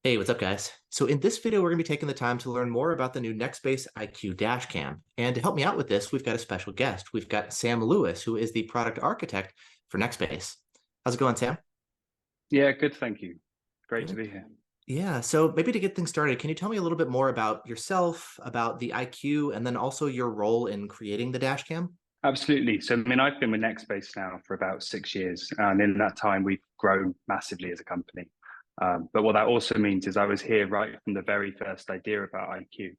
Hey, what's up, guys? So in this video, we're going to be taking the time to learn more about the new Nextbase IQ Dashcam. And to help me out with this, we've got a special guest. We've got Sam Lewis, who is the product architect for Nextbase. How's it going, Sam? Yeah, good, thank you. Great to Good. be here. Yeah, so maybe to get things started, can you tell me a little bit more about yourself, about the IQ, and then also your role in creating the Dashcam? Absolutely. So, I mean, I've been with Nextbase now for about 6 years, and in that time, we've grown massively as a company. But what that also means is I was here right from the very first idea about IQ.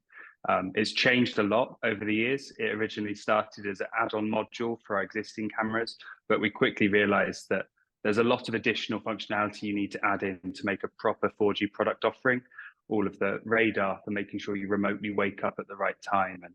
It's changed a lot over the years. It originally started as an add-on module for our existing cameras, but we quickly realized that there's a lot of additional functionality you need to add in to make a proper 4G product offering. All of the radar for making sure you remotely wake up at the right time, and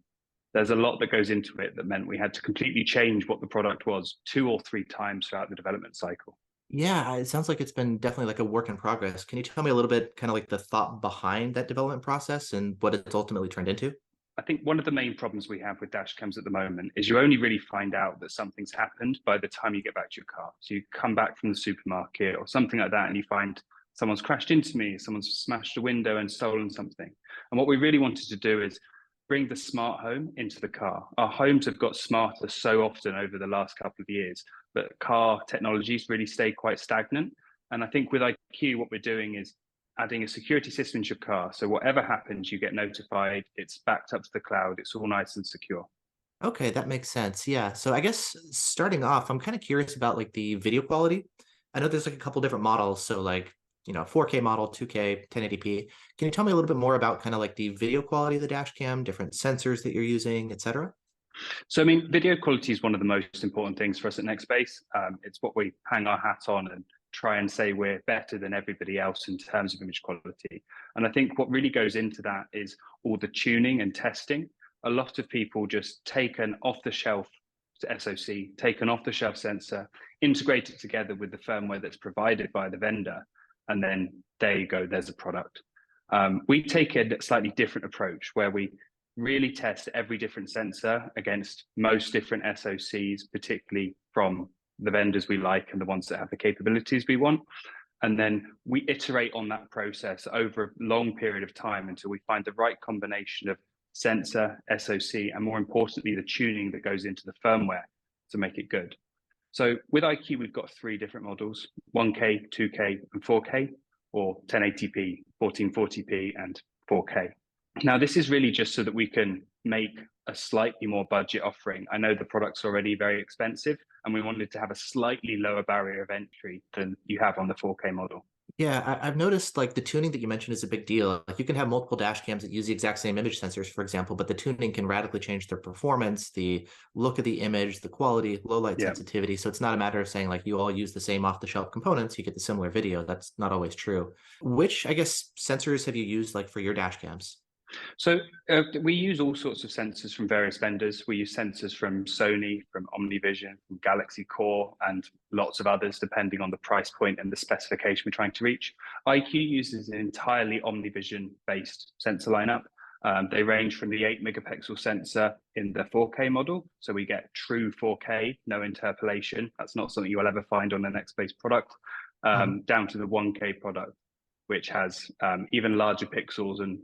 there's a lot that goes into it that meant we had to completely change what the product was 2 or 3 times throughout the development cycle. Yeah, it sounds like it's been definitely like a work in progress. Can you tell me a little bit, kind of like the thought behind that development process and what it's ultimately turned into? I think one of the main problems we have with dash cams at the moment is you only really find out that something's happened by the time you get back to your car. So you come back from the supermarket or something like that and you find someone's crashed into me, someone's smashed a window and stolen something. And what we really wanted to do is bring the smart home into the car. Our homes have got smarter so often over the last couple of years, but car technologies really stay quite stagnant. And I think with IQ, what we're doing is adding a security system into your car. So whatever happens, you get notified, it's backed up to the cloud, it's all nice and secure. Okay, that makes sense. Yeah. So I guess starting off, I'm kind of curious about like the video quality. I know there's like a couple different models. So like, 4K model, 2K, 1080p. Can you tell me a little bit more about kind of like the video quality of the dash cam, different sensors that you're using, et cetera? So, I mean, video quality is one of the most important things for us at Nextbase. It's what we hang our hat on and try and say we're better than everybody else in terms of image quality. And I think what really goes into that is all the tuning and testing. A lot of people just take an off the shelf SoC, take an off the shelf sensor, integrate it together with the firmware that's provided by the vendor, and then there you go, there's a product. We take a slightly different approach where we really test every different sensor against most different SoCs, particularly from the vendors we like and the ones that have the capabilities we want. And then we iterate on that process over a long period of time until we find the right combination of sensor, SoC, and more importantly, the tuning that goes into the firmware to make it good. So with IQ, we've got 3 different models: 1K, 2K, and 4K, or 1080p, 1440p, and 4K. Now, this is really just so that we can make a slightly more budget offering. I know the product's already very expensive, and we wanted to have a slightly lower barrier of entry than you have on the 4K model. Yeah, I've noticed like the tuning that you mentioned is a big deal. Like you can have multiple dash cams that use the exact same image sensors, for example, but the tuning can radically change their performance, the look of the image, the quality, low light Yeah. sensitivity. So it's not a matter of saying like you all use the same off-the-shelf components, you get the similar video. That's not always true. Which, I guess, sensors have you used like for your dash cams? So we use all sorts of sensors from various vendors. We use sensors from Sony, from OmniVision, from Galaxy Core, and lots of others, depending on the price point and the specification we're trying to reach. IQ uses an entirely OmniVision-based sensor lineup. They range from the 8 megapixel sensor in the 4K model, so we get true 4K, no interpolation. That's not something you'll ever find on the Nextbase product. Down to the 1K product, which has even larger pixels and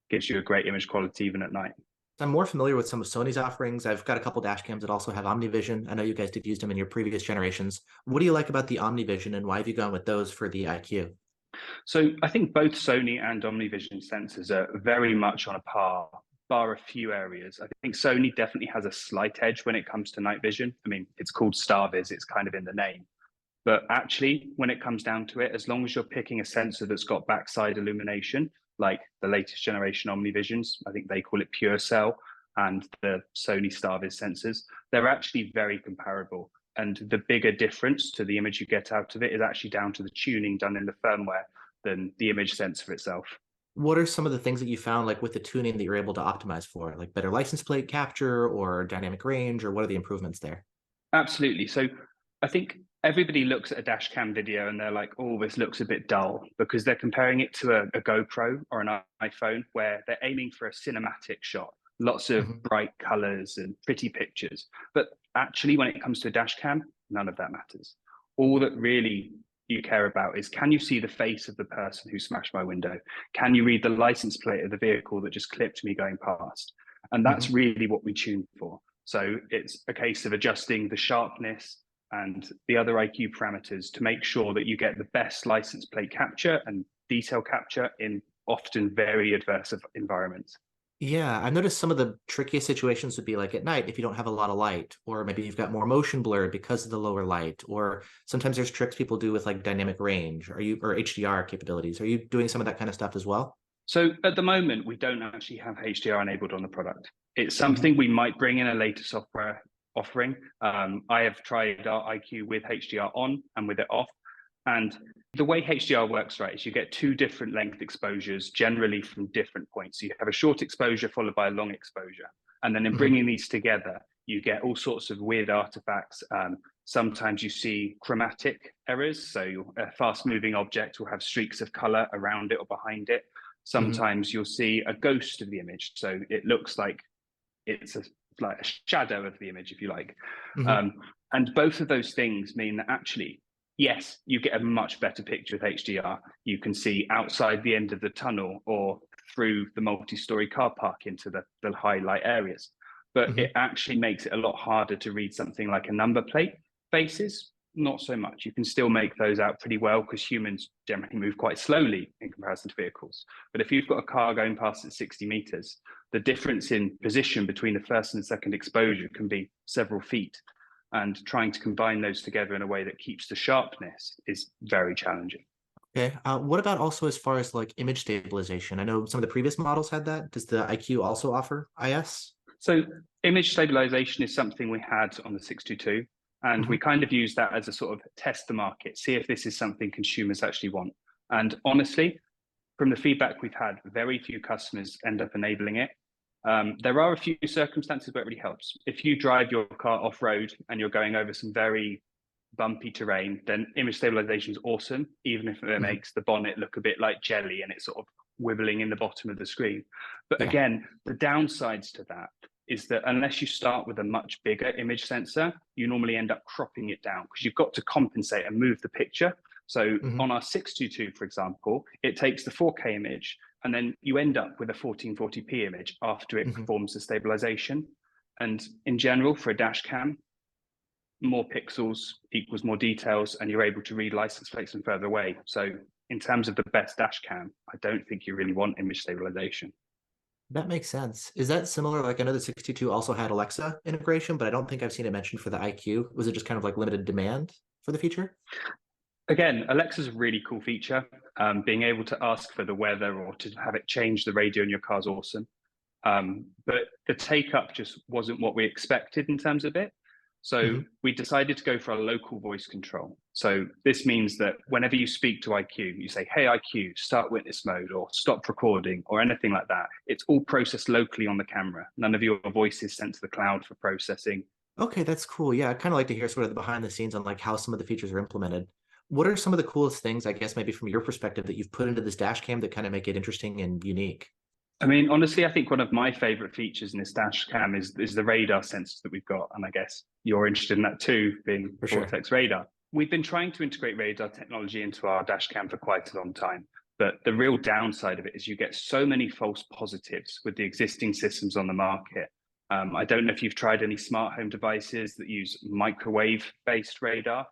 gives you a great image quality even at night. I'm more familiar with some of Sony's offerings. I've got a couple dash cams that also have OmniVision. I know you guys did use them in your previous generations. What do you like about the OmniVision and why have you gone with those for the IQ? So I think both Sony and OmniVision sensors are very much on a par, bar a few areas. I think Sony definitely has a slight edge when it comes to night vision. I mean, it's called Starviz, it's kind of in the name. But actually, when it comes down to it, as long as you're picking a sensor that's got backside illumination, like the latest generation OmniVisions, I think they call it Pure Cell, and the Sony Starviz sensors, they're actually very comparable. And the bigger difference to the image you get out of it is actually down to the tuning done in the firmware than the image sensor itself. What are some of the things that you found like with the tuning that you're able to optimize for, like better license plate capture or dynamic range, or what are the improvements there? Absolutely. So I think everybody looks at a dash cam video and they're like, oh, this looks a bit dull because they're comparing it to a GoPro or an iPhone where they're aiming for a cinematic shot, lots of Mhm. bright colors and pretty pictures. But actually, when it comes to a dash cam, none of that matters. All that really you care about is, can you see the face of the person who smashed my window? Can you read the license plate of the vehicle that just clipped me going past? And that's Mhm. really what we tune for. So it's a case of adjusting the sharpness and the other IQ parameters to make sure that you get the best license plate capture and detail capture in often very adverse environments. Yeah, I've noticed some of the trickiest situations would be like at night if you don't have a lot of light, or maybe you've got more motion blur because of the lower light, or sometimes there's tricks people do with like dynamic range. Are you or HDR capabilities? Are you doing some of that kind of stuff as well? So at the moment, we don't actually have HDR enabled on the product. It's Hmm. something we might bring in a later software offering. I have tried our IQ with HDR on and with it off. And the way HDR works, right, is you get two different length exposures, generally from different points. So you have a short exposure followed by a long exposure. And then in Hmm. bringing these together, you get all sorts of weird artifacts. Sometimes you see chromatic errors. So a fast moving object will have streaks of color around it or behind it. Hmm. Sometimes you'll see a ghost of the image. So it looks like it's like a shadow of the image, if you like. Hmm. Um, and both of those things mean that actually, yes, you get a much better picture with HDR. You can see outside the end of the tunnel or through the multi-story car park into the highlight areas. But Hmm. it actually makes it a lot harder to read something like a number plate faces. Not so much. You can still make those out pretty well because humans generally move quite slowly in comparison to vehicles. But if you've got a car going past at 60 meters, the difference in position between the first and second exposure can be several feet. And trying to combine those together in a way that keeps the sharpness is very challenging. Okay. What about also as far as like image stabilization? I know some of the previous models had that. Does the IQ also offer IS? So image stabilization is something we had on the 622, and we Hmm. kind of use that as a sort of test the market, see if this is something consumers actually want. And honestly, from the feedback we've had, very few customers end up enabling it. There are a few circumstances where it really helps. If you drive your car off road and you're going over some very bumpy terrain, then image stabilization is awesome, even if it Hmm. makes the bonnet look a bit like jelly and it's sort of wibbling in the bottom of the screen. But Yeah. again, the downsides to that is that unless you start with a much bigger image sensor, you normally end up cropping it down because you've got to compensate and move the picture. So Hmm. on our 622, for example, it takes the 4K image and then you end up with a 1440p image after it Hmm. performs the stabilization. And in general, for a dash cam, more pixels equals more details, and you're able to read license plates from further away. So in terms of the best dash cam, I don't think you really want image stabilization. That makes sense. Is that similar? Like I know the 62 also had Alexa integration, but I don't think I've seen it mentioned for the IQ. Was it just kind of like limited demand for the feature? Again, Alexa's a really cool feature. Being able to ask for the weather or to have it change the radio in your car is awesome. But the take up just wasn't what we expected in terms of it. So Hmm. we decided to go for a local voice control. So this means that whenever you speak to IQ, you say, "Hey IQ, start witness mode," or "stop recording," or anything like that. It's all processed locally on the camera. None of your voice is sent to the cloud for processing. Okay, that's cool. Yeah, I kind of like to hear sort of the behind the scenes on like how some of the features are implemented. What are some of the coolest things, I guess, maybe from your perspective that you've put into this dash cam that kind of make it interesting and unique? I mean, honestly, I think one of my favorite features in this dash cam is the radar sensors that we've got. And I guess you're interested in that too, being For sure. Vortex radar. We've been trying to integrate radar technology into our dash cam for quite a long time. But the real downside of it is you get so many false positives with the existing systems on the market. I don't know if you've tried any smart home devices that use microwave-based radar.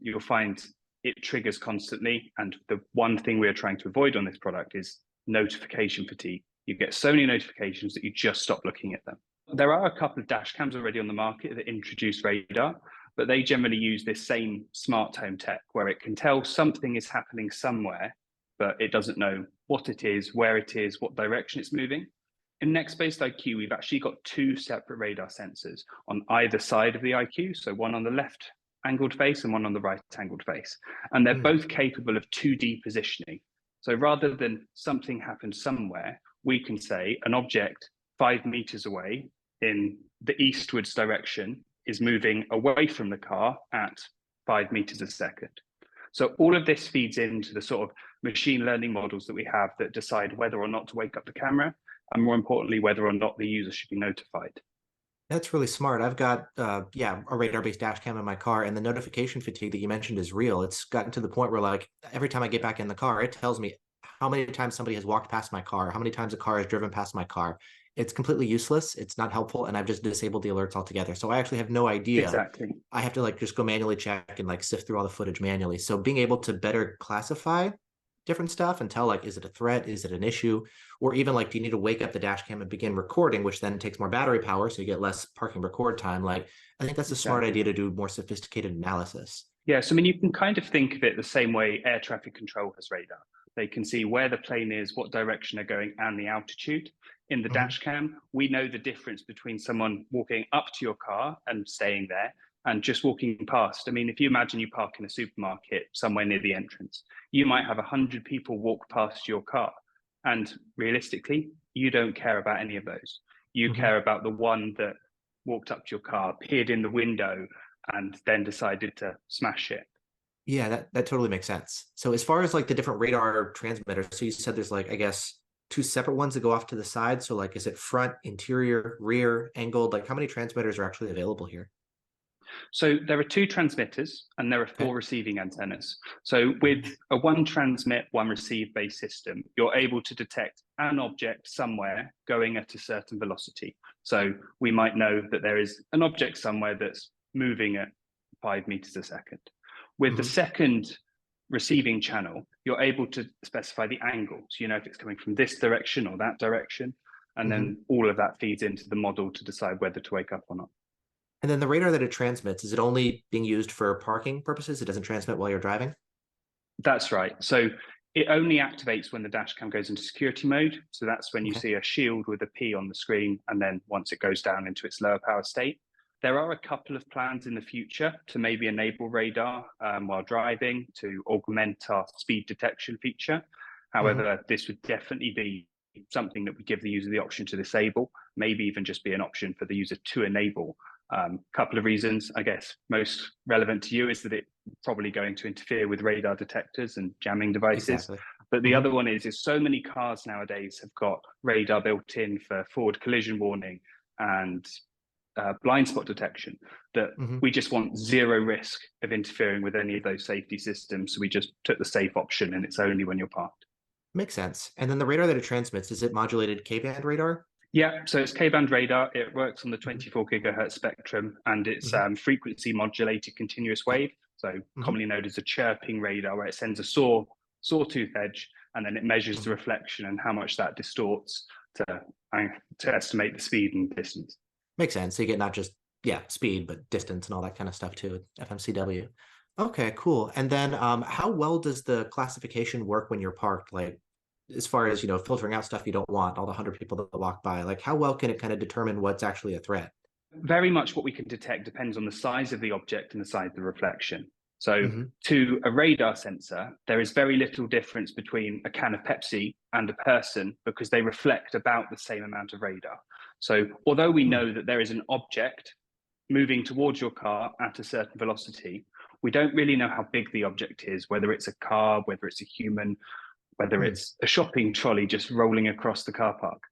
You'll find it triggers constantly. And the one thing we are trying to avoid on this product is notification fatigue. You get so many notifications that you just stop looking at them. There are a couple of dash cams already on the market that introduce radar, but they generally use this same smart home tech where it can tell something is happening somewhere, but it doesn't know what it is, where it is, what direction it's moving. In Nextbase IQ, we've actually got two separate radar sensors on either side of the IQ. So one on the left angled face and one on the right angled face. And they're Mm. both capable of 2D positioning. So rather than something happened somewhere, we can say an object 5 meters away in the eastwards direction is moving away from the car at 5 meters a second. So all of this feeds into the sort of machine learning models that we have that decide whether or not to wake up the camera, and more importantly, whether or not the user should be notified. That's really smart. I've got yeah, a radar-based dash cam in my car, and the notification fatigue that you mentioned is real. It's gotten to the point where like every time I get back in the car, it tells me how many times somebody has walked past my car, how many times a car has driven past my car. It's completely useless. It's not helpful, and I've just disabled the alerts altogether. So I actually have no idea. Exactly. I have to like just go manually check and like sift through all the footage manually. So being able to better classify different stuff and tell like, is it a threat? Is it an issue? Or even like, do you need to wake up the dash cam and begin recording, which then takes more battery power, so you get less parking record time. Like, I think that's a smart Exactly. idea to do more sophisticated analysis. Yeah, so I mean, you can kind of think of it the same way air traffic control has radar. They can see where the plane is, what direction they're going, and the altitude. In the Mhm. dash cam, we know the difference between someone walking up to your car and staying there and just walking past. I mean, if you imagine you park in a supermarket somewhere near the entrance, you might have 100 people walk past your car. And realistically, you don't care about any of those. You Mhm. care about the one that walked up to your car, peered in the window, and then decided to smash it. Yeah, that totally makes sense. So as far as like the different radar transmitters, so you said there's like, I guess, two separate ones that go off to the side. So like, is it front, interior, rear, angled? Like, how many transmitters are actually available here? So there are two transmitters and there are Okay. four receiving antennas. So Mhm. with a one transmit, one receive based system, you're able to detect an object somewhere going at a certain velocity. So we might know that there is an object somewhere that's moving at 5 meters a second. With the Mhm. second receiving channel, you're able to specify the angle. So you know if it's coming from this direction or that direction. And Mhm. then all of that feeds into the model to decide whether to wake up or not. And then the radar that it transmits, is it only being used for parking purposes? It doesn't transmit while you're driving? That's right. So it only activates when the dash cam goes into security mode. So that's when you Okay. see a shield with a P on the screen. And then once it goes down into its lower power state, there are a couple of plans in the future to maybe enable radar while driving to augment our speed detection feature. Mhm. However, this would definitely be something that we give the user the option to disable, maybe even just be an option for the user to enable. Couple of reasons, I guess, most relevant to you is that it's probably going to interfere with radar detectors and jamming devices. Exactly. But the Mhm. other one is so many cars nowadays have got radar built in for forward collision warning and blind spot detection that Mhm. we just want zero risk of interfering with any of those safety systems. So we just took the safe option and it's only when you're parked. Makes sense. And then the radar that it transmits, is it modulated K-band radar? Yeah, so it's K-band radar. It works on the Mhm. 24 gigahertz spectrum, and it's Mhm. frequency modulated continuous Okay. wave. So Mhm. commonly known as a chirping radar, where it sends a sawtooth edge, and then it measures the Mhm. reflection and how much that distorts to to estimate the speed and distance. Makes sense. So you get not just, yeah, speed, but distance and all that kind of stuff too with FMCW. Okay, cool. And then how well does the classification work when you're parked? Like as far as, filtering out stuff you don't want, all the 100 people that walk by, like how well can it kind of determine what's actually a threat? Very much what we can detect depends on the size of the object and the size of the reflection. So, Hmm. to a radar sensor, there is very little difference between a can of Pepsi and a person because they reflect about the same amount of radar. So, although we Hmm. know that there is an object moving towards your car at a certain velocity, we don't really know how big the object is, whether it's a car, whether it's a human, whether Hmm. it's a shopping trolley just rolling across the car park.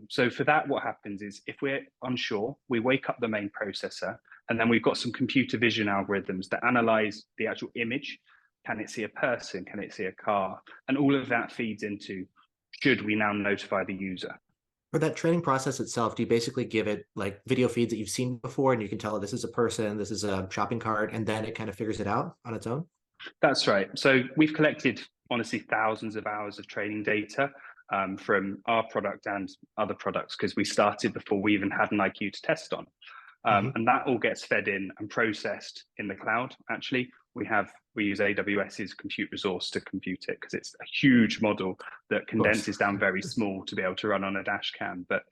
So for that, what happens is if we're unsure, we wake up the main processor, and then we've got some computer vision algorithms that analyze the actual image. Can it see a person? Can it see a car? And all of that feeds into should we now notify the user? For that training process itself, do you basically give it like video feeds that you've seen before and you can tell it this is a person, this is a shopping cart, and then it kind of figures it out on its own? That's right. So we've collected honestly thousands of hours of training data from our product and other products because we started before we even had an IQ to test on. Hmm. And that all gets fed in and processed in the cloud. Actually, we use AWS's compute resource to compute it because it's a huge model that Of course. condenses down very small to be able to run on a dash cam. But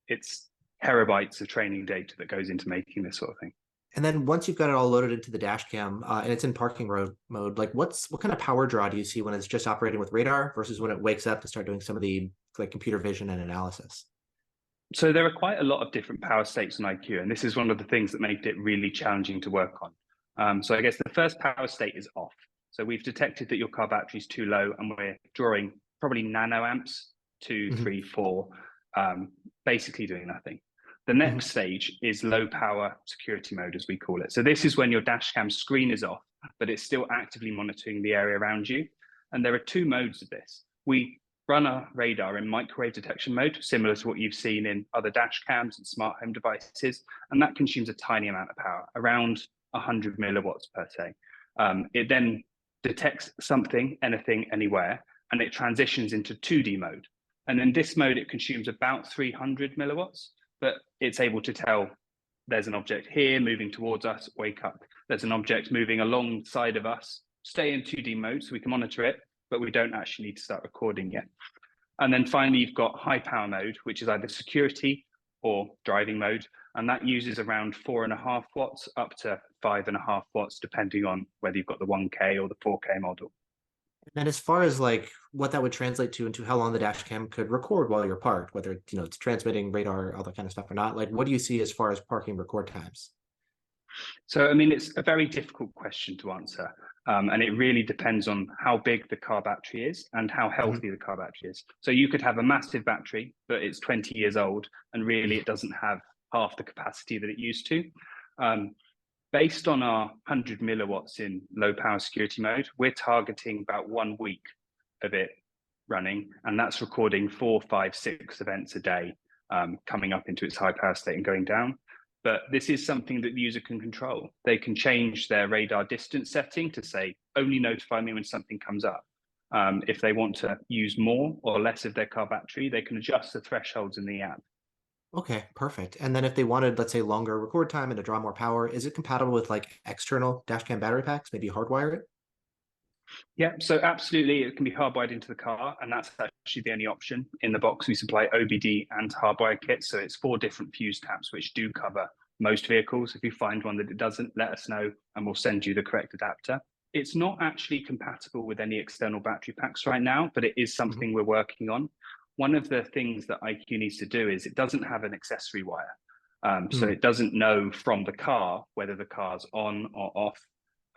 it's terabytes of training data that goes into making this sort of thing. And then once you've got it all loaded into the dash cam and it's in parking road mode, like what kind of power draw do you see when it's just operating with radar versus when it wakes up to start doing some of the like computer vision and analysis? So there are quite a lot of different power states on IQ, and this is one of the things that made it really challenging to work on. So I guess the first power state is off. So we've detected that your car battery is too low, and we're drawing probably nanoamps, two, Hmm. three, four, basically doing nothing. The Mhm. next stage is low power security mode, as we call it. So this is when your dash cam screen is off, but it's still actively monitoring the area around you. And there are two modes of this. We run our radar in microwave detection mode, similar to what you've seen in other dash cams and smart home devices. And that consumes a tiny amount of power, around 100 milliwatts per se. It then detects something, anything, anywhere, and it transitions into 2D mode. And in this mode, it consumes about 300 milliwatts, but it's able to tell there's an object here moving towards us, wake up. There's an object moving alongside of us, stay in 2D mode so we can monitor it, but we don't actually need to start recording yet. And then finally, you've got high power mode, which is either security or driving mode. And that uses around 4.5 watts up to 5.5 watts, depending on whether you've got the 1K or the 4K model. And as far as like what that would translate to into how long the dash cam could record while you're parked, whether it's transmitting radar, all that kind of stuff or not, like what do you see as far as parking record times? So, I mean, it's a very difficult question to answer. And it really depends on how big the car battery is and how Mhm. healthy the car battery is. So you could have a massive battery, but it's 20 years old, and really it doesn't have half the capacity that it used to. Um, Based on our 100 milliwatts in low power security mode, we're targeting about 1 week of it running, and that's recording 4, 5, 6 events a day, coming up into its high power state and going down. But this is something that the user can control. They can change their radar distance setting to say, only notify me when something comes up. If they want to use more or less of their car battery, they can adjust the thresholds in the app. Okay, perfect. And then if they wanted, let's say, longer record time and to draw more power, is it compatible with like external dashcam battery packs? Maybe hardwire it? Yeah, so absolutely, it can be hardwired into the car, and that's actually the only option. In the box, we supply OBD and hardwire kits, so it's 4 different fuse taps, which do cover most vehicles. If you find one that it doesn't, let us know, and we'll send you the correct adapter. It's not actually compatible with any external battery packs right now, but it is Mhm. something we're working on. One of the things that IQ needs to do is it doesn't have an accessory wire. So Mm. it doesn't know from the car whether the car's on or off.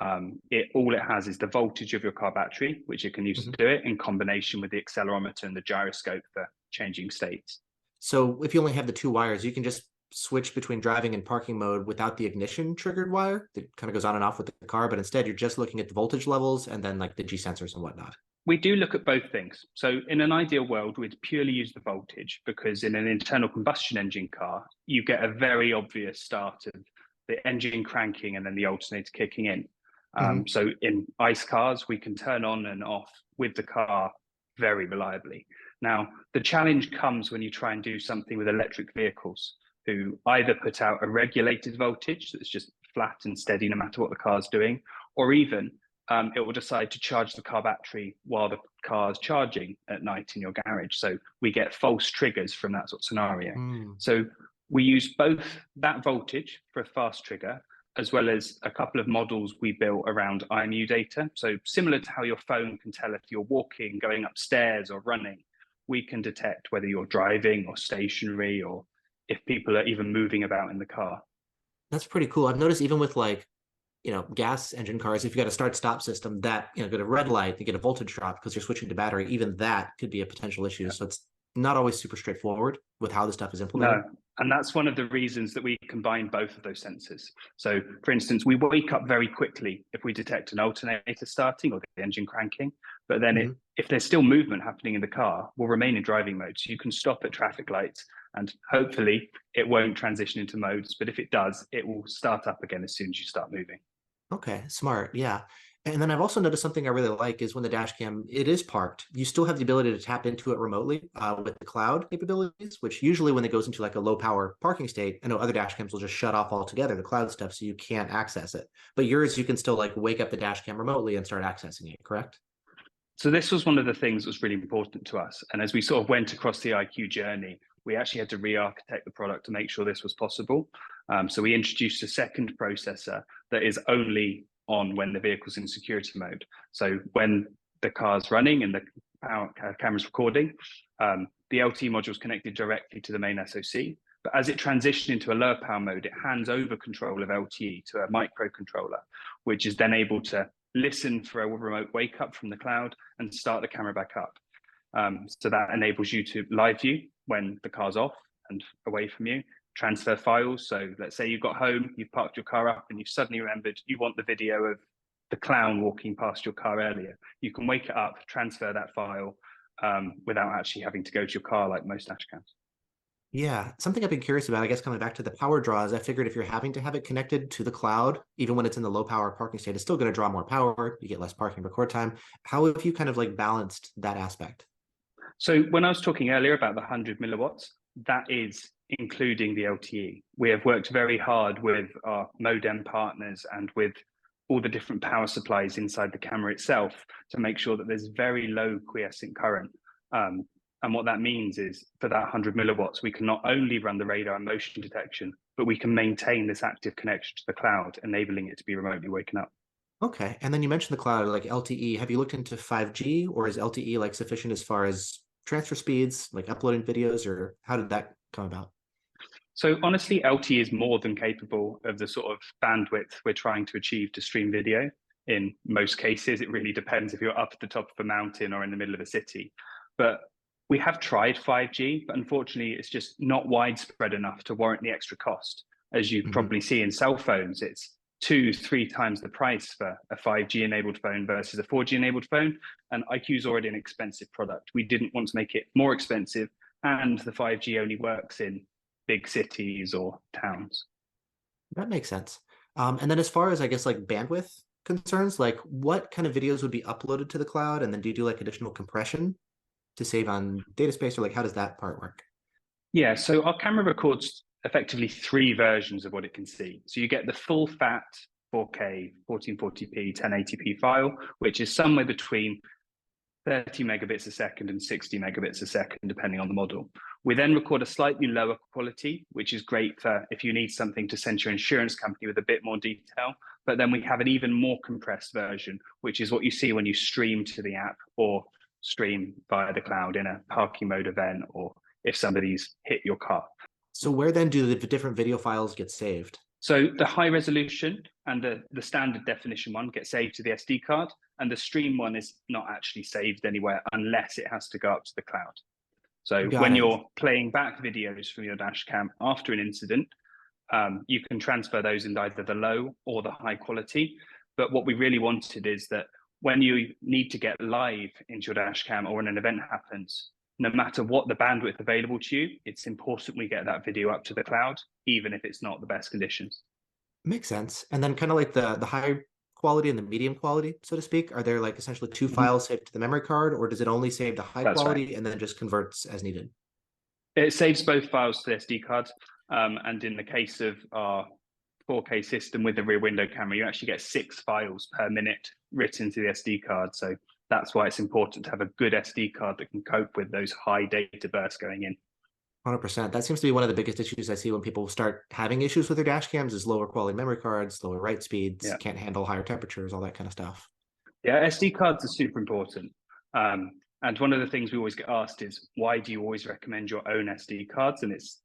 All it has is the voltage of your car battery, which it can use to Mhm. do it in combination with the accelerometer and the gyroscope for changing states. So if you only have the two wires, you can just switch between driving and parking mode without the ignition triggered wire that kind of goes on and off with the car, but instead you're just looking at the voltage levels and then like the G sensors and whatnot. We do look at both things. So in an ideal world, we'd purely use the voltage, because in an internal combustion engine car, you get a very obvious start of the engine cranking and then the alternator kicking in. Mhm. So in ICE cars, we can turn on and off with the car very reliably. Now, the challenge comes when you try and do something with electric vehicles, who either put out a regulated voltage that's just flat and steady no matter what the car's doing, or even it will decide to charge the car battery while the car is charging at night in your garage. So we get false triggers from that sort of scenario. Mm. So we use both that voltage for a fast trigger, as well as a couple of models we built around IMU data. So similar to how your phone can tell if you're walking, going upstairs, or running, we can detect whether you're driving or stationary, or if people are even moving about in the car. That's pretty cool. I've noticed even with like, gas engine cars, if you got a start stop system that, get a red light, you get a voltage drop because you're switching to battery, even that could be a potential issue. So it's not always super straightforward with how this stuff is implemented. No, and that's one of the reasons that we combine both of those sensors. So, for instance, we wake up very quickly if we detect an alternator starting or the engine cranking. But then, Mhm. if there's still movement happening in the car, we'll remain in driving mode. So you can stop at traffic lights, and hopefully, it won't transition into modes. But if it does, it will start up again as soon as you start moving. Okay, smart. Yeah. And then I've also noticed something I really like is when the dash cam it is parked, you still have the ability to tap into it remotely with the cloud capabilities, which usually when it goes into like a low power parking state, I know other dash cams will just shut off altogether the cloud stuff so you can't access it. But yours, you can still like wake up the dash cam remotely and start accessing it, correct? So this was one of the things that was really important to us. And as we sort of went across the IQ journey, we actually had to re-architect the product to make sure this was possible. So we introduced a second processor that is only on when the vehicle's in security mode. So when the car's running and the camera's recording, the LTE module is connected directly to the main SoC. But as it transitioned into a lower power mode, it hands over control of LTE to a microcontroller, which is then able to listen for a remote wake up from the cloud and start the camera back up. So that enables you to live view when the car's off and away from you, transfer files. So let's say you've got home, you've parked your car up, and you've suddenly remembered you want the video of the clown walking past your car earlier. You can wake it up, transfer that file without actually having to go to your car like most dash cams. Yeah, something I've been curious about, I guess coming back to the power draws, I figured if you're having to have it connected to the cloud, even when it's in the low power parking state, it's still going to draw more power. You get less parking record time. How have you kind of like balanced that aspect? So when I was talking earlier about the 100 milliwatts, that is including the LTE. We have worked very hard with our modem partners and with all the different power supplies inside the camera itself to make sure that there's very low quiescent current. And what that means is for that 100 milliwatts, we can not only run the radar and motion detection, but we can maintain this active connection to the cloud, enabling it to be remotely waken up. Okay. And then you mentioned the cloud, like LTE. Have you looked into 5G or is LTE like sufficient as far as transfer speeds, like uploading videos, or how did that come about? So honestly, LTE is more than capable of the sort of bandwidth we're trying to achieve to stream video. In most cases, it really depends if you're up at the top of a mountain or in the middle of a city. But we have tried 5G, but unfortunately, it's just not widespread enough to warrant the extra cost. As you Mhm. probably see in cell phones, it's 2, 3 times the price for a 5G enabled phone versus a 4G enabled phone. And IQ is already an expensive product. We didn't want to make it more expensive, and the 5G only works in big cities or towns. That makes sense. And then as far as I guess like bandwidth concerns, like what kind of videos would be uploaded to the cloud? And then do you do like additional compression to save on data space, or like how does that part work? Yeah, so our camera records effectively 3 versions of what it can see. So you get the full fat 4K, 1440p, 1080p file, which is somewhere between 30 megabits a second and 60 megabits a second, depending on the model. We then record a slightly lower quality, which is great for if you need something to send your insurance company with a bit more detail. But then we have an even more compressed version, which is what you see when you stream to the app or stream via the cloud in a parking mode event or if somebody's hit your car. So where then do the different video files get saved? So the high resolution and the standard definition one gets saved to the SD card, and the stream one is not actually saved anywhere unless it has to go up to the cloud. So Got when it. you're playing back videos from your dash cam after an incident, you can transfer those in either the low or the high quality. But what we really wanted is that when you need to get live into your dash cam or when an event happens, no matter what the bandwidth available to you, it's important we get that video up to the cloud, even if it's not the best conditions. Makes sense. And then kind of like the high quality and the medium quality, so to speak, are there like essentially two Mhm. files saved to the memory card, or does it only save the high That's right. quality and then just converts as needed? It saves both files to the SD card. And in the case of our 4K system with the rear window camera, you actually get 6 files per minute written to the SD card. So that's why it's important to have a good SD card that can cope with those high data bursts going in. 100%. That seems to be one of the biggest issues I see when people start having issues with their dash cams is lower quality memory cards, lower write speeds, Yeah. can't handle higher temperatures, all that kind of stuff. Yeah, SD cards are super important. And one of the things we always get asked is, why do you always recommend your own SD cards? And it's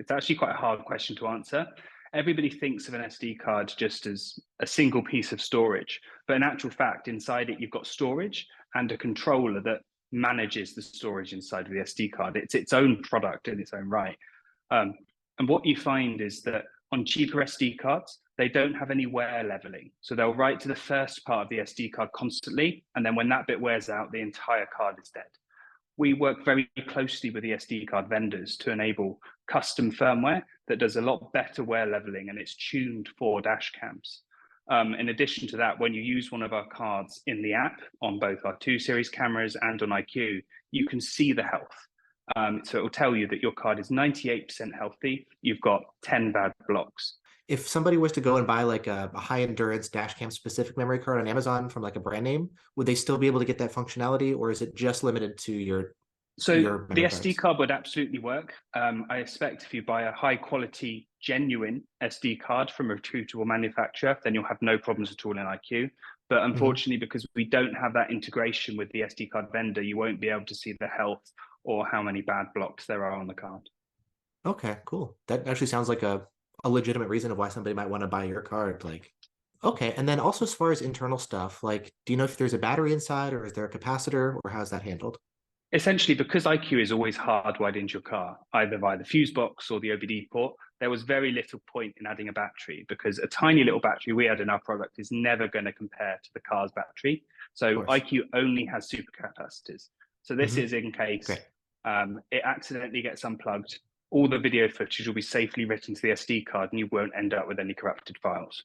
actually quite a hard question to answer. Everybody thinks of an SD card just as a single piece of storage, but in actual fact, inside it, you've got storage and a controller that manages the storage inside of the SD card. It's its own product in its own right. Um, and what you find is that on cheaper SD cards, they don't have any wear leveling. So they'll write to the first part of the SD card constantly. And then when that bit wears out, the entire card is dead. We work very closely with the SD card vendors to enable custom firmware that does a lot better wear leveling and it's tuned for dash cams. In addition to that, when you use one of our cards in the app on both our 2 series cameras and on IQ, you can see the health. So it will tell you that your card is 98% healthy. You've got 10 bad blocks. If somebody was to go and buy like a high endurance dash cam specific memory card on Amazon from like a brand name, would they still be able to get that functionality, or is it just limited to So your the memory SD cards? card would absolutely work. I expect if you buy a high quality, genuine SD card from a reputable manufacturer, then you'll have no problems at all in IQ. But Mhm. unfortunately, because we don't have that integration with the SD card vendor, you won't be able to see the health or how many bad blocks there are on the card. Okay, cool. That actually sounds like a legitimate reason of why somebody might want to buy your card. Like, okay. And then also as far as internal stuff, like, do you know if there's a battery inside or is there a capacitor or how's that handled? Essentially, because IQ is always hardwired into your car, either via the fuse box or the OBD port, there was very little point in adding a battery, because a tiny little battery we had in our product is never going to compare to the car's battery. Of So course. IQ only has supercapacitors. So this Hmm. is in case Great. it accidentally gets unplugged, all the video footage will be safely written to the SD card and you won't end up with any corrupted files.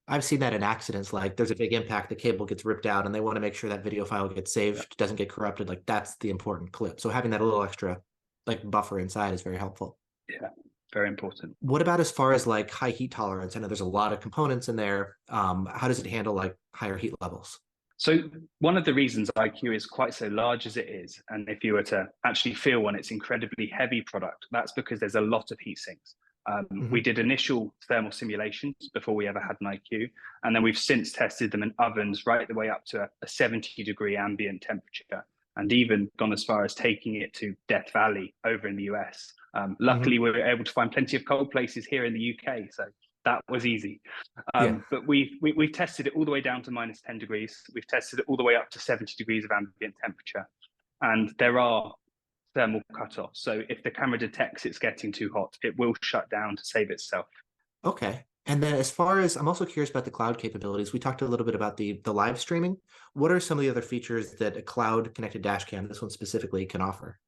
I've seen that in accidents. Like there's a big impact, the cable gets ripped out, and they want to make sure that video file gets Yeah, saved, doesn't get corrupted. Like that's the important clip. So having that a little extra like buffer inside is very helpful. yeah, very important. What about as far as like high heat tolerance? I know there's a lot of components in there. How does it handle like higher heat levels? So one of the reasons IQ is quite so large as it is, and if you were to actually feel one, it's incredibly heavy product. That's because there's a lot of heat sinks. We Hmm. did initial thermal simulations before we ever had an IQ, and then we've since tested them in ovens right the way up to a 70-degree ambient temperature, and even gone as far as taking it to Death Valley over in the US. Hmm. Luckily, we were able to find plenty of cold places here in the UK, so that was easy. Yeah. But we've tested it all the way down to -10 degrees. We've tested it all the way up to 70 degrees of ambient temperature, and there are thermal cutoffs. So if the camera detects it's getting too hot, it will shut down to save itself. Okay. And then as far as I'm also curious about the cloud capabilities, we talked a little bit about the live streaming. What are some of the other features that a cloud connected dash cam, this one specifically, can offer?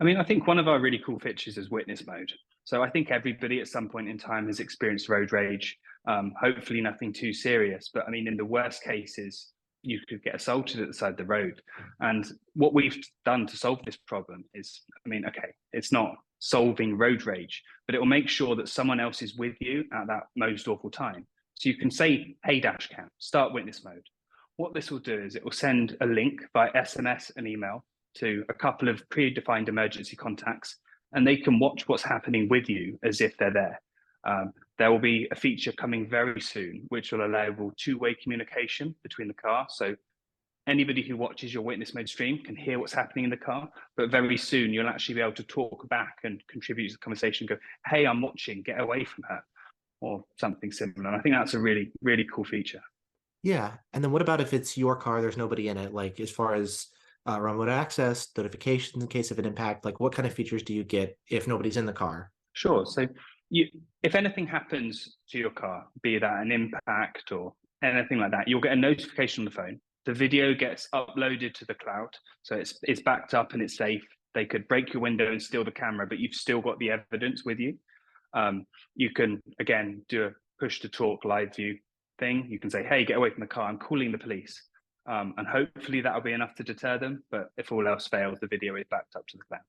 I mean, I think one of our really cool features is witness mode. So I think everybody at some point in time has experienced road rage. Hopefully, nothing too serious, but I mean, in the worst cases, you could get assaulted at the side of the road. And what we've done to solve this problem is, I mean, okay, it's not solving road rage, but it will make sure that someone else is with you at that most awful time. So you can say, "Hey, Dashcam, start witness mode." What this will do is it will send a link by SMS and email to a couple of predefined emergency contacts, and they can watch what's happening with you as if they're there. There will be a feature coming very soon which will enable two-way communication between the car. So anybody who watches your witness mode stream can hear what's happening in the car, but very soon you'll actually be able to talk back and contribute to the conversation, go, "Hey, I'm watching, get away from her," or something similar. And I think that's a really, really cool feature. Yeah. And then what about if it's your car, there's nobody in it, like as far as remote access, notifications in case of an impact, like what kind of features do you get if nobody's in the car? Sure. So you, if anything happens to your car, be that an impact or anything like that, you'll get a notification on the phone. The video gets uploaded to the cloud, so it's backed up and it's safe. They could break your window and steal the camera, but you've still got the evidence with you. You can again do a push to talk live view thing. You can say, "Hey, get away from the car! I'm calling the police," and hopefully that'll be enough to deter them. But if all else fails, the video is backed up to the cloud.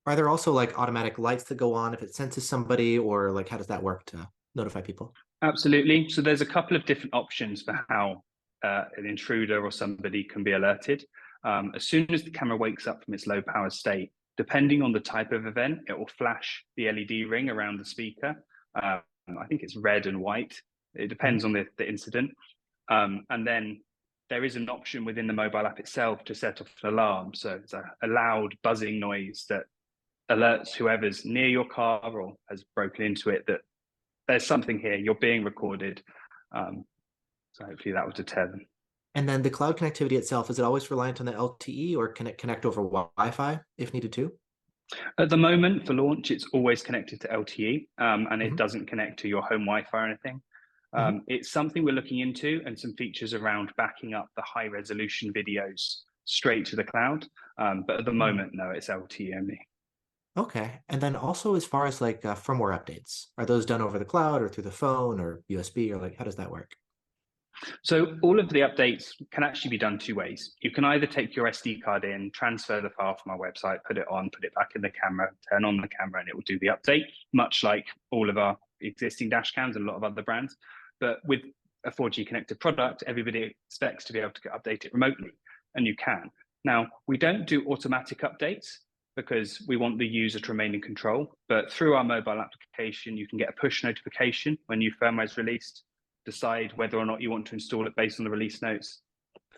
Are there also like automatic lights that go on if it senses somebody, or like how does that work to notify people? Absolutely. So there's a couple of different options for how an intruder or somebody can be alerted. As soon as the camera wakes up from its low power state, depending on the type of event, it will flash the LED ring around the speaker. I think it's red and white. It depends Mhm. on the incident. And then there is an option within the mobile app itself to set off an alarm. So it's a loud buzzing noise that alerts whoever's near your car or has broken into it that there's something here, you're being recorded. Um, so hopefully that will deter them. And then the cloud connectivity itself, is it always reliant on the LTE or can it connect over Wi-Fi if needed to? At the moment, for launch, it's always connected to LTE, and it Hmm. doesn't connect to your home Wi-Fi or anything. Hmm. It's something we're looking into, and some features around backing up the high resolution videos straight to the cloud. But at the Hmm. moment, no, it's LTE only. Okay. And then also as far as like firmware updates, are those done over the cloud or through the phone or USB or like how does that work? So all of the updates can actually be done two ways. You can either take your SD card in, transfer the file from our website, put it on, put it back in the camera, turn on the camera, and it will do the update, much like all of our existing dash cams and a lot of other brands. But with a 4G connected product, everybody expects to be able to update it remotely, and you can. Now, we don't do automatic updates because we want the user to remain in control. But through our mobile application, you can get a push notification when new firmware is released, decide whether or not you want to install it based on the release notes,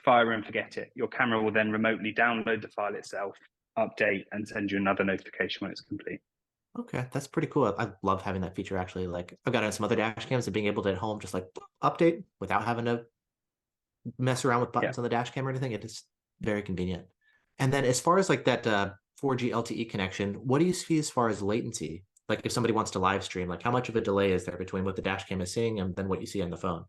fire and forget it. Your camera will then remotely download the file itself, update, and send you another notification when it's complete. Okay, that's pretty cool. I love having that feature actually. Like I've got on some other dash cams and being able to at home just like update without having to mess around with Yeah. buttons on the dash cam or anything. It is very convenient. And then as far as like that 4G LTE connection, what do you see as far as latency? Like if somebody wants to live stream, like how much of a delay is there between what the dash cam is seeing and then what you see on the phone?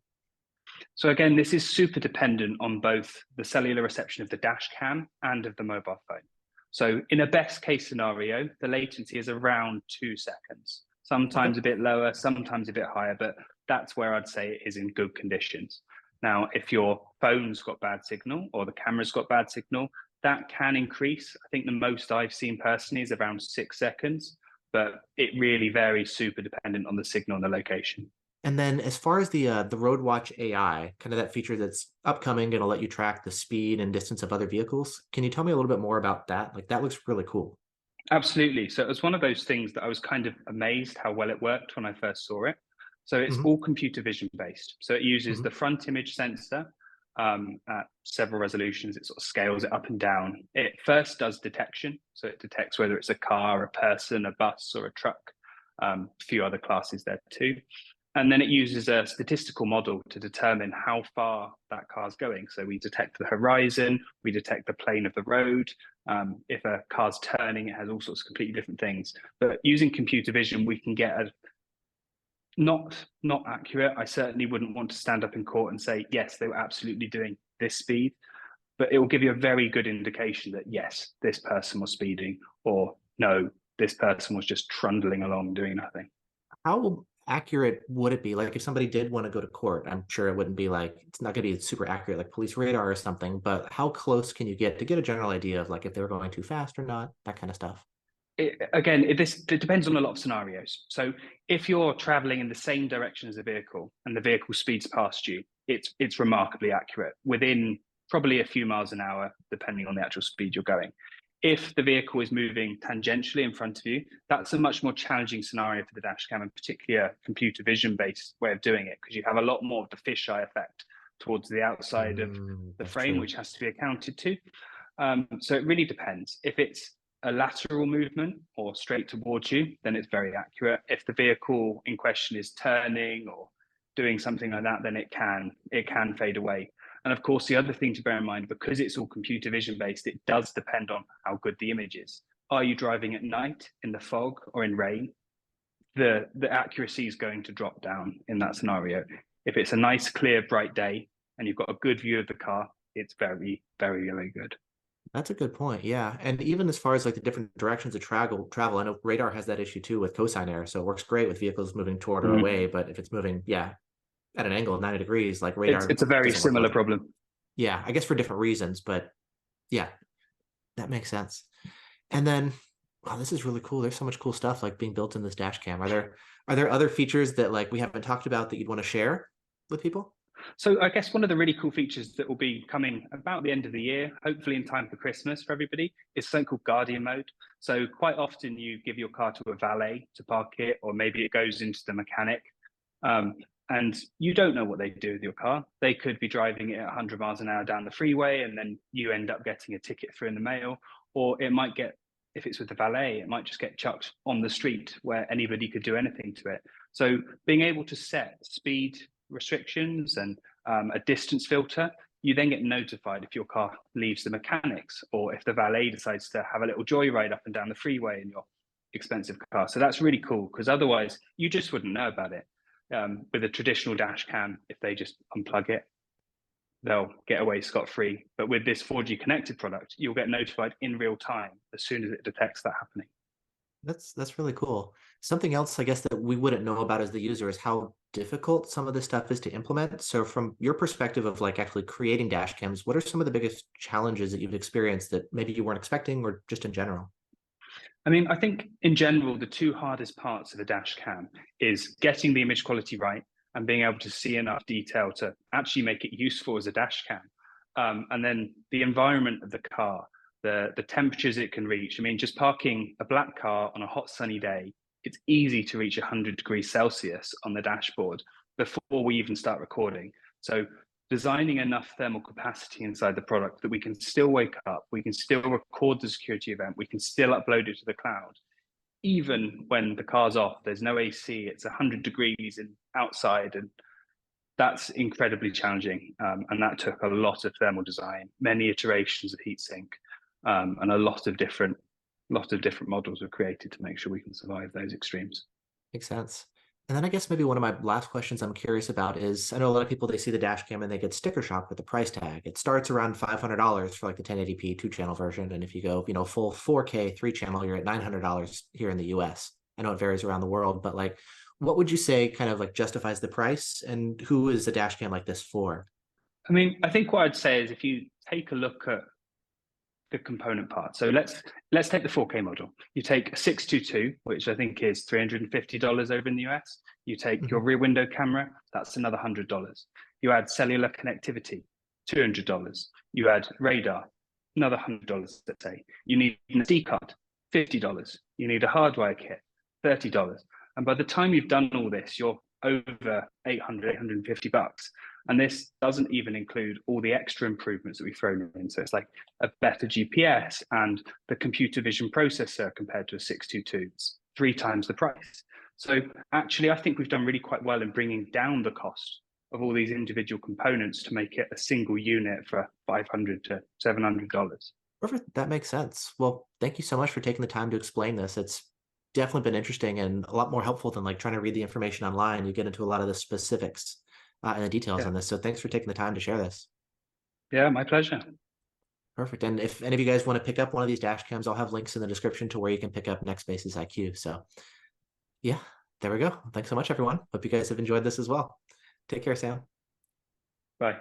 So again, this is super dependent on both the cellular reception of the dash cam and of the mobile phone. So in a best case scenario, the latency is around 2 seconds, Okay. sometimes a bit lower, sometimes a bit higher, but that's where I'd say it is in good conditions. Now, if your phone's got bad signal or the camera's got bad signal, that can increase. I think the most I've seen personally is around 6 seconds, but it really varies super dependent on the signal and the location. And then as far as the Roadwatch AI, kind of that feature that's upcoming, it'll let you track the speed and distance of other vehicles. Can you tell me a little bit more about that? Like that looks really cool. Absolutely. So it was one of those things that I was kind of amazed how well it worked when I first saw it. So it's Hmm. all computer vision based. So it uses Hmm. the front image sensor at several resolutions. It sort of scales it up and down. It first does detection. So it detects whether it's a car, a person, a bus, or a truck. A few other classes there too. And then it uses a statistical model to determine how far that car's going. So we detect the horizon, we detect the plane of the road. If a car's turning, it has all sorts of completely different things. But using computer vision, we can get a not accurate. I certainly wouldn't want to stand up in court and say, yes, they were absolutely doing this speed, but it will give you a very good indication that yes, this person was speeding, or no, this person was just trundling along doing nothing. How accurate would it be? Like if somebody did want to go to court, I'm sure it wouldn't be like it's not going to be super accurate like police radar or something, but how close can you get to get a general idea of like if they were going too fast or not, that kind of stuff? It depends on a lot of scenarios. So if you're traveling in the same direction as a vehicle and the vehicle speeds past you, it's remarkably accurate within probably a few miles an hour, depending on the actual speed you're going. If the vehicle is moving tangentially in front of you, that's a much more challenging scenario for the dash cam, and particularly a computer vision based way of doing it, because you have a lot more of the fisheye effect towards the outside of the That's frame, true. which has to be accounted to. So it really depends. If it's a lateral movement or straight towards you, then it's very accurate. If the vehicle in question is turning or doing something like that, then it can fade away. And of course, the other thing to bear in mind, because it's all computer vision based, it does depend on how good the image is. Are you driving at night, in the fog, or in rain? The accuracy is going to drop down in that scenario. If it's a nice, clear, bright day and you've got a good view of the car, it's very, very, very good. That's a good point. Yeah. And even as far as like the different directions of travel, I know radar has that issue too with cosine error. So it works great with vehicles moving toward or Mm. away, but if it's moving, yeah, at an angle of 90 degrees, like It's radar it's a very doesn't work well similar there. problem. Yeah, I guess for different reasons, but yeah, that makes sense. And then, wow, this is really cool. There's so much cool stuff like being built in this dash cam. Are there other features that like we haven't talked about that you'd want to share with people? So I guess one of the really cool features that will be coming about the end of the year, hopefully in time for Christmas for everybody, is something called Guardian mode. So quite often you give your car to a valet to park it, or maybe it goes into the mechanic, um, and you don't know what they do with your car. They could be driving it at 100 miles an hour down the freeway, and then you end up getting a ticket through in the mail, or it might get, if it's with the valet, it might just get chucked on the street where anybody could do anything to it. So being able to set speed restrictions and a distance filter, you then get notified if your car leaves the mechanics or if the valet decides to have a little joyride up and down the freeway in your expensive car. So that's really cool, because otherwise you just wouldn't know about it. With a traditional dash cam, if they just unplug it, they'll get away scot-free. But with this 4G connected product, you'll get notified in real time as soon as it detects that happening. That's really cool. Something else, I guess, that we wouldn't know about as the user is how difficult some of this stuff is to implement. So, from your perspective of like actually creating dash cams, what are some of the biggest challenges that you've experienced that maybe you weren't expecting or just in general? I mean, I think in general, the two hardest parts of a dash cam is getting the image quality right and being able to see enough detail to actually make it useful as a dash cam. And then the environment of the car, the temperatures it can reach. I mean, just parking a black car on a hot sunny day, it's easy to reach 100 degrees Celsius on the dashboard before we even start recording. So designing enough thermal capacity inside the product that we can still wake up, we can still record the security event, we can still upload it to the cloud, even when the car's off, there's no AC, it's 100 degrees in outside, and that's incredibly challenging. And that took a lot of thermal design, many iterations of heatsink, and a lot of different lot of different models were created to make sure we can survive those extremes. Makes sense. And then I guess maybe one of my last questions I'm curious about is I know a lot of people they see the dash cam and they get sticker shock with the price tag. It starts around $500 for like the 1080p 2-channel version. And if you go, full 4K 3-channel, you're at $900 here in the US. I know it varies around the world, but like what would you say kind of like justifies the price and who is a dash cam like this for? I mean, I think what I'd say is if you take a look at the component part. So let's take the 4K model. You take a 622, which I think is $350 over in the US. You take your rear window camera, that's another $100. You add cellular connectivity, $200. You add radar, another $100, let's say. You need an SD card, $50. You need a hardwire kit, $30. And by the time you've done all this, you're over 850 bucks. And this doesn't even include all the extra improvements that we've thrown in. So it's like a better GPS and the computer vision processor compared to a 622. It's 3 times the price. So actually, I think we've done really quite well in bringing down the cost of all these individual components to make it a single unit for $500 to $700. Perfect. That makes sense. Well, thank you so much for taking the time to explain this. It's definitely been interesting and a lot more helpful than like trying to read the information online. You get into a lot of the specifics and the details Yeah, on this. So thanks for taking the time to share this. yeah, my pleasure. Perfect. And if any of you guys want to pick up one of these dash cams, I'll have links in the description to where you can pick up Nextbase's IQ. So yeah, there we go. Thanks so much, everyone. Hope you guys have enjoyed this as well. Take care, Sam. Bye.